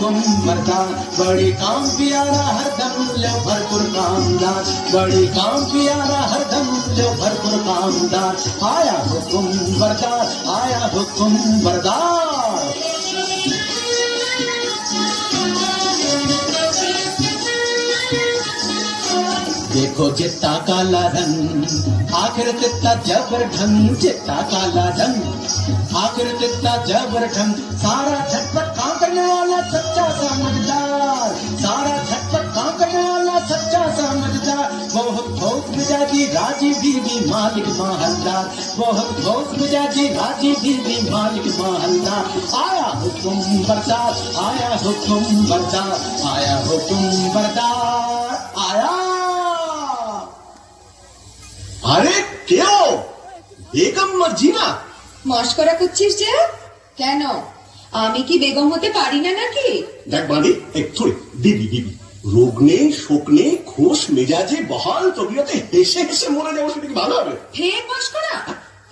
हुक्म बरदार, बड़ी काम प्यारा हरदम लो भरपूर कामदार, बड़ी काम प्यारा हरदम लो भरपूर कामदार, आया हुक्म बरदार, आया हुक्म बरदार। देखो चिट्टा काला रंग आखिर कितना जबर ढंग, चिट्टा काला रंग आखिर कितना जबर ढंग, सारा झटपट काम करने वाला सच्चा समझदार, सारा झटपट काम करने वाला सच्चा समझदार, बहुत बहुत मिजाजी राजी बीवी मालिक माहलदार, बहुत बहुत मिजाजी राजी बीवी मालिक माहलदार, आया हुक्म बरदार, आया हुक्म बरदार, आया हुक्म बरदार, आया। আরে কেউ বেগম মর্জিনা মস্করা করছিস যে কেন? আমি কি বেগম হতে পারি না নাকি? দেখ বাড়ি একটু দিবি দিবি, রোগ নেই শোক নেই, খোশ মেজাজে বহাল তবিয়তে হেসে হেসে মরে যাবো, সেটা কি ভালো হবে? ফের মস্করা?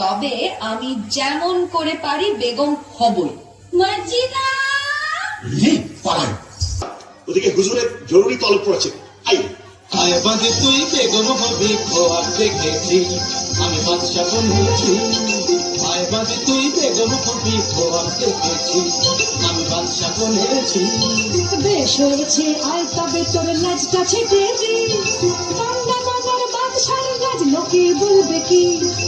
তবে আমি যেমন করে পারি বেগম হবই। মর্জিনা পালায়, ওদিকে হুজুরের জরুরি তলব পড়েছে। আই আয় বাজে তুই বেগম হবি খোয়াব দেখেছি, আমি বাদশা বনেছি, আয় বাজে তুই বেগম হবি খোয়াব দেখেছি, আমি বাদশা বনেছি। বেশ হয়েছে আয় তবে তোর লাজটা ছেটে দি, বান্দা বাজার বাদশার রাজ লোকে বলবে কি?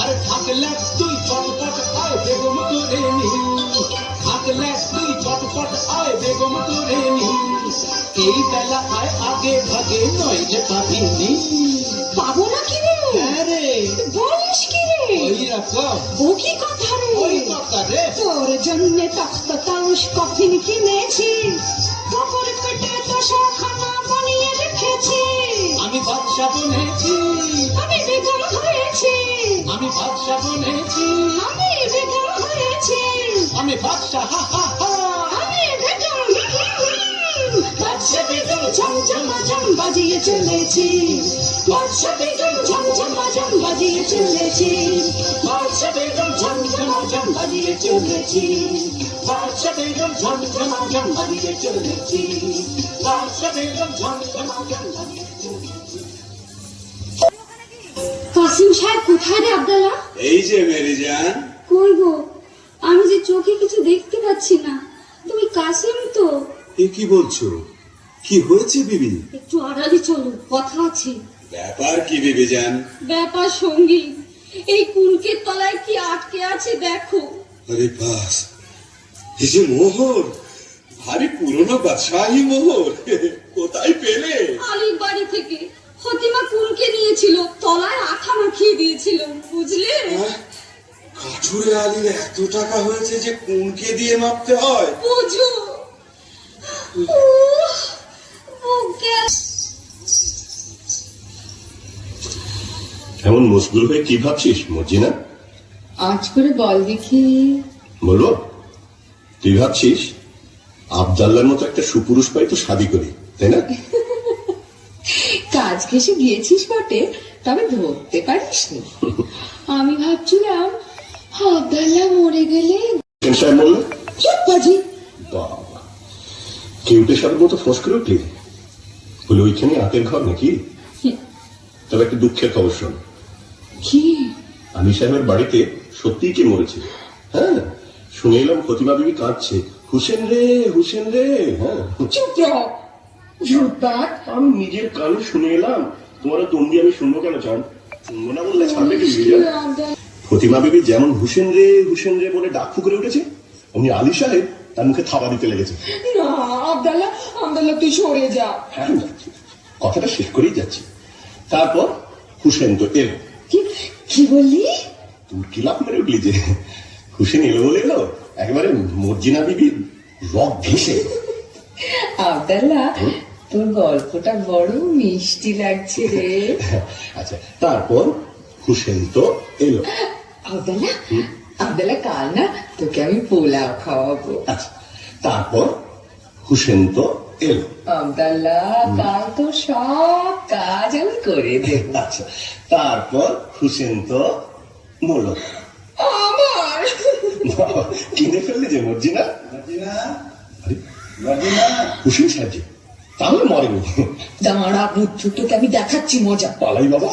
আরে থাকলে তুই চটপট আয় বেগম তোরে নি, থাকলে তুই চটপট আয় বেগম তোরে নি, এই বেলা আয় আগে ভাগে নইলে পাবিনি। পাবো না কি রে? হ্যাঁ রে, বলিস কি রে? ওই রকম ও কি কথা রে? ওই কথা রে। তোর জন্য তখ্ত তাউস কফিন কিনেছি, খবর কেটে দশখানা বানিয়ে রেখেছি, আমি বাদশা বনেছি, আমি বেগম হয়েছি, আমি বাদশা বনেছি, আমি বেগম হয়েছি, আমি বাদশা হা হা হা, আমি বেগম। বাদশা বেগম ঝমঝমাঝম বাজিয়ে চলেছি, বাদশা বেগম ঝমঝমাঝম বাজিয়ে চলেছি, বাদশা বেগম ঝমঝমাঝম বাজিয়ে চলেছি, বাদশা বেগম ঝমঝমাঝম বাজিয়ে চলেছি, বাদশা বেগম ঝমঝমাঝম বাজিয়ে চলেছি। কাসিম সাহেব কোথায় রে আব্দুল্লাহ? এই যে মেরি জান। কই গো, আমি যে চোখে কিছু দেখতে পাচ্ছি না। তুমি কাসিম তো? এ কি বলছো? কি হয়েছে বিবি? একটু আড়ালে চলো, কথা আছে। ব্যাপার কি বিবি জান? ব্যাপার সঙ্গীত, এই কুলকের তলায় কি আটকে আছে দেখো। আরে বাস, এই যে মোহর, ভারী পুরনো বাদশাহী মোহর, কোথায় পেলে? আলীর বাড়ি থেকে ফতিমা কুলকে নিয়েছিল, তলায় আঠা মাখিয়ে দিয়েছিল, বুঝলে? কাঠুরে আলীর এত টাকা হয়েছে যে কোনকে দিয়ে মাপতে হয়? বুঝো বুকে। এমন মশগুল হয়ে কি ভাবছিস মর্জিনা? আজ করে বল দেখি। বলবো? তুই ভাবছিস আবদাল্লার মতো একটা সুপুরুষ পাই তো শাদি করি, তাই না? কাজ ঘেসে গিয়েছিস বটে, তবে ধরতে পারিস নি। আমি ভাবছিলাম আব্দুল্লাহ মরে গেলে। সাহেব বললো চুপ বাজি। বাবা, কেউটে সাহেবের মতো ফোঁস করে উঠলি? বলে ওইখানে আতের ঘর নাকি? তবে একটা দুঃখের খবর শোন। কি? আলী সাহেবের বাড়িতে সত্যিই কে মরেছে? হ্যাঁ, শুনে এলাম ফতিমা বিবি কাঁদছে, হুসেন রে হুসেন রে। হ্যাঁ, চুপ রহ জুতার। আমি নিজের কানে শুনে এলাম, তোমার তন্দি আমি শুনবো কেন চান? শুনবো না বললে ছাড়বে কি? ফতিমা বিবি যেমন হুসেন রে বলে ডাক ফুকরে উঠেছে, অমনি আলী সাহেব তার মুখে থাবা দিতে লেগেছে। না আব্দুল্লাহ, আব্দুল্লাহ তুই সরে যা। হ্যাঁ, কথাটা শেষ করেই যাচ্ছি। তারপর হুসেন তো এলো। কি বললি? তুই কিলাপ মেরে উঠলি যে। হুসেন এলো বলে এলো, একেবারে মর্জিনা বিবি রক ঘেসে। আব্দুল্লাহ, তোর গল্পটা বড় মিষ্টি লাগছে রে। আচ্ছা, তারপর হুসেন তো এলো। আব্দুল্লাহ, আব্দুল্লাহ কাল না তোকে আমি পোলাও খাওয়াবো। আচ্ছা, তারপর হুসেন তো এলো। আব্দুল্লাহ, কাল তো সব কাজ আমি করে দেব। আচ্ছা, তারপর হুসেন তো মরল। আমার কিনে ফেললি যে মর্জিনা। আরে হুসেন সাহেব তাহলে মরেনি। দাঁড়া বুদ্ধু, তোকে আমি দেখাচ্ছি মজা। পালাই বাবা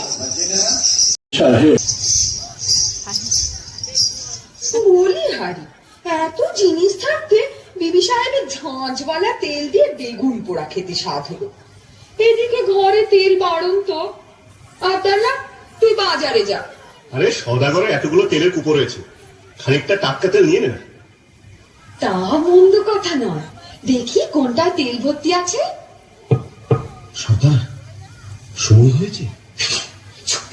বলি হারি, এত জিনিস থাকতে বিবি সাহেবের ঝাঁঝওয়ালা তেল দিয়ে বেগুন পোড়া খেতে স্বাদ হলো। এদিকে ঘরে তেল বাড়ন তো। আব্দাল্লাহ, তুই বাজারে যা। আরে সওদাগরে এতগুলো তেলের কুপো রয়েছে, খানিকটা টাটকা তেল নিয়ে নে। তা মন্দ কথা নয়, দেখি কোনটা তেল ভর্তি আছে। সর্দার, সময় হয়েছে। চুপ,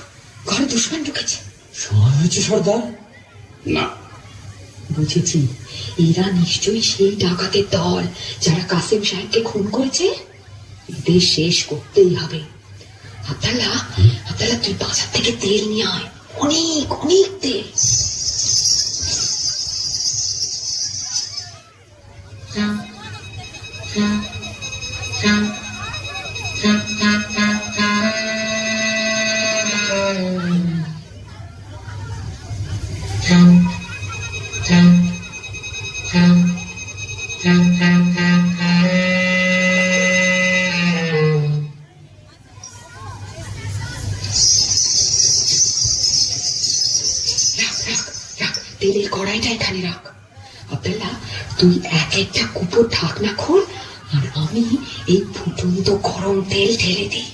ঘরে দুশমন ঢুকেছে। সময় হয়েছে সর্দার। না, বুঝেছি, এরা নিশ্চয়ই সেই ডাকাতের দল যারা কাসেম সাহেবকে খুন করেছে। এদের শেষ করতেই হবে। আব্দাল্লাহ, আব্দাল্লাহ, তুই বাজার থেকে তেল নিয়ে আয়, অনেক অনেক তেল। তেলের কড়াইটা এখানে রাখ। আব্দুল্লাহ, তুই এক একটা কুপোর ঢাকনা খোল, আর আমি এই ফুটন্ত গরম তেল ঢেলে দিই।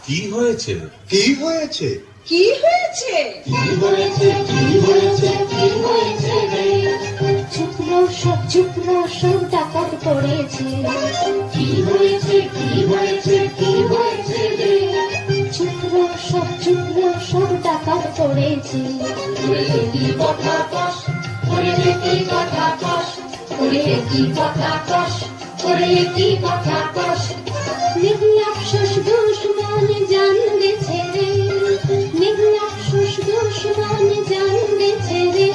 কি হয়েছে? কি হয়েছে? কি হয়েছে? কি হয়েছে? কি হয়েছে? কি হয়েছে রে? চুপলো সব ডাকাত পড়েছে। কি হয়েছে? কি হয়েছে? কি হয়েছে রে? চুপলো সব ডাকাত পড়েছে। ওরে কি কথা কস? ওরে কি কথা কস? ওরে কি কথা কস? ওরে কি কথা কস? নির্লাপস দুশ্মন জান গেছে রে, নির্লাপস দুশ্মন জান গেছে রে।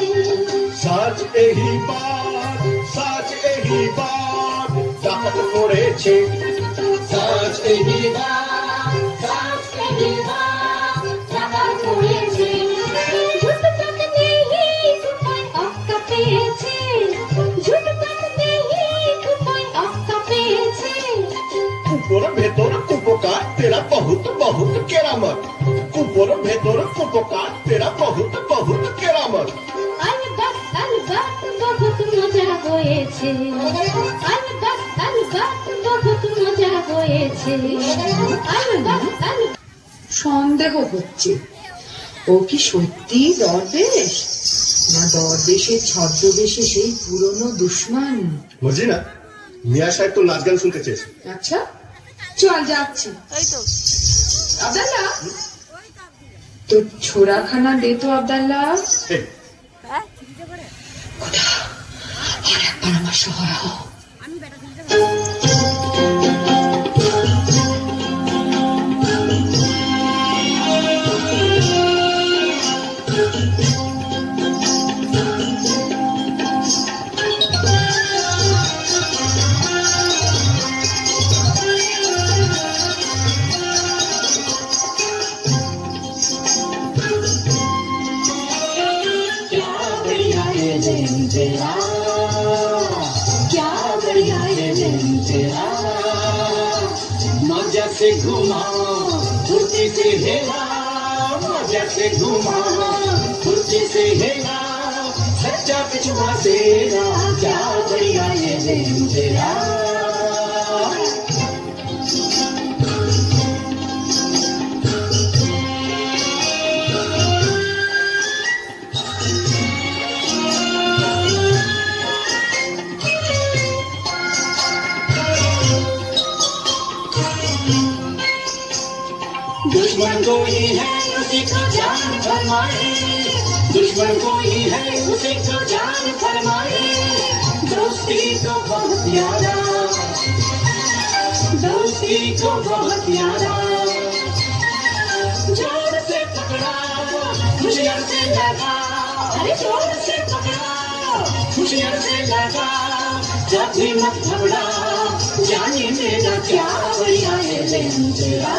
সাজ এহি বাত ডাকাত পড়েছে। সাজ এহি বাত, সাজ এহি বাত, ডাকাত পড়েছে। ঝুটপাট নেই কুপায় অক্কা পেয়েছে, ঝুটপাট নেই কুপায় অক্কা পেয়েছে। কুপোর ভেতর কুপোকার তেরা বহুত বহুত কেরামত। কুপোর ভেতর কুপোকার তেরা বহুত বহুত কেরামত। আলবাত বহুত মজা হয়েছে, আলবাত বহুত মজা হয়েছে। সন্দেহ হচ্ছে, ও কি সত্যি দরবেশ, না দরবেশের ছদ্মবেশে সেই পুরনো দুশ্মন? মর্জিনা, মিয়া সাহেব তো নাচ গান শুনতে চেয়েছে। আচ্ছা, চল যাচ্ছি। আব্দাল্লাহ, তো ছোড়াখানা দে তো আব্দাল্লাহ। এই, খোদা, আর একবার আমার সহায় হও। मजा से घुमा फुर्ती से हेला, मजा से घुमा फुर्ती से हेला, सच्चा पिछुआ तेरा क्या बढ़िया ये दिन तेरा। दुश्मन कोई है उसी को जान फरमाए, दुश्मन कोई है उसी को जान फरमाए। दोस्ती को बहुत यारा, दोस्ती को बहुत यारा, जोर से पकड़ा खुशियाँ से लगा, अरे जोर से पकड़ा खुशियाँ से लगा, जब भी मत घबरा जाने मेरा क्या बढ़िया ये दिन तेरा।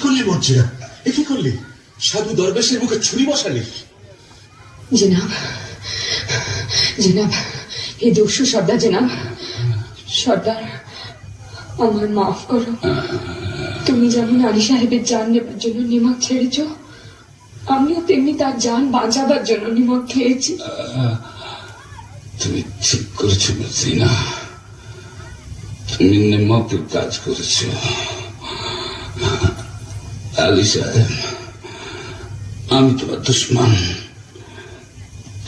করলি মর্জিনা? এ কি করলি? সাধু দরবেশের মুখে ছুরি বসালি? জনাব, জনাব, এই দস্যু সর্দার জনাব, সর্দার আমার মাফ করো। তুমি যেমন আলী সাহেবের জান নেবার জন্য নিমক ছেড়েছ, আমিও তেমনি তার জান বাঁচাবার জন্য নিমক খেয়েছি। তুমি ঠিক করেছো মর্জিনা, তুমি নিমকের কাজ করেছো। আলী সাহেব, আমি তোমার দুশ্মন,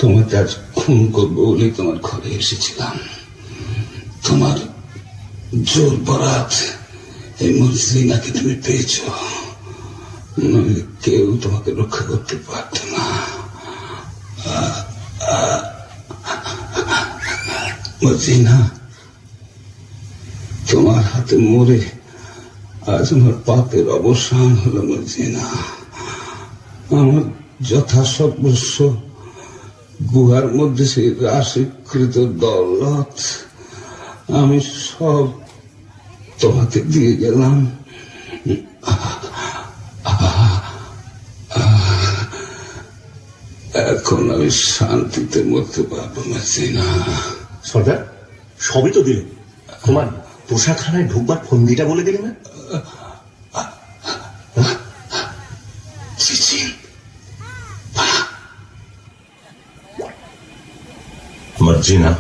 তোমাকে আজ খুন করবো বলেই তোমার ঘরে এসেছিলাম। তোমার জোর বরাত এই মর্জিনাকে তুমি পেয়েছ, নইলে কেউ তোমাকে রক্ষা করতে পারত না। মর্জিনা, তোমার হাতে মরে আজ আমার পাপের অবসান হলো। মর্জিনা, আমার যথাসর্বস্ব গুহার মধ্যে সেই রাশিকৃত দৌলত আমি সব তোমাকে দিয়ে গেলাম। এখন আমি শান্তিতে মরতে পারবো মর্জিনা। সর্দার, সবই তো দিলে, তোমার পোশাকখানায় ঢুকবার ফন্দিটা বলে দিলে না? মর্জিনা,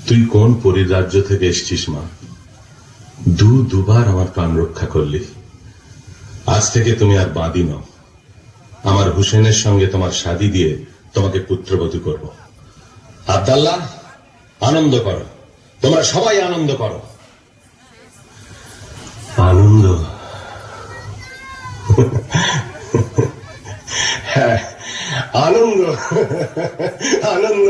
তুই কোন পরিরাজ্য থেকে এসছিস মা? দুবার আমার প্রাণ রক্ষা করলি। আজ থেকে তুমি আর বাদী নও। আমার হুসেনের সঙ্গে তোমার শাদী দিয়ে তোমাকে পুত্রবধূ করব। আব্দাল্লাহ, আনন্দ করো, তোমরা সবাই আনন্দ করো। আনন্দ? হ্যাঁ, আনন্দ, আনন্দ।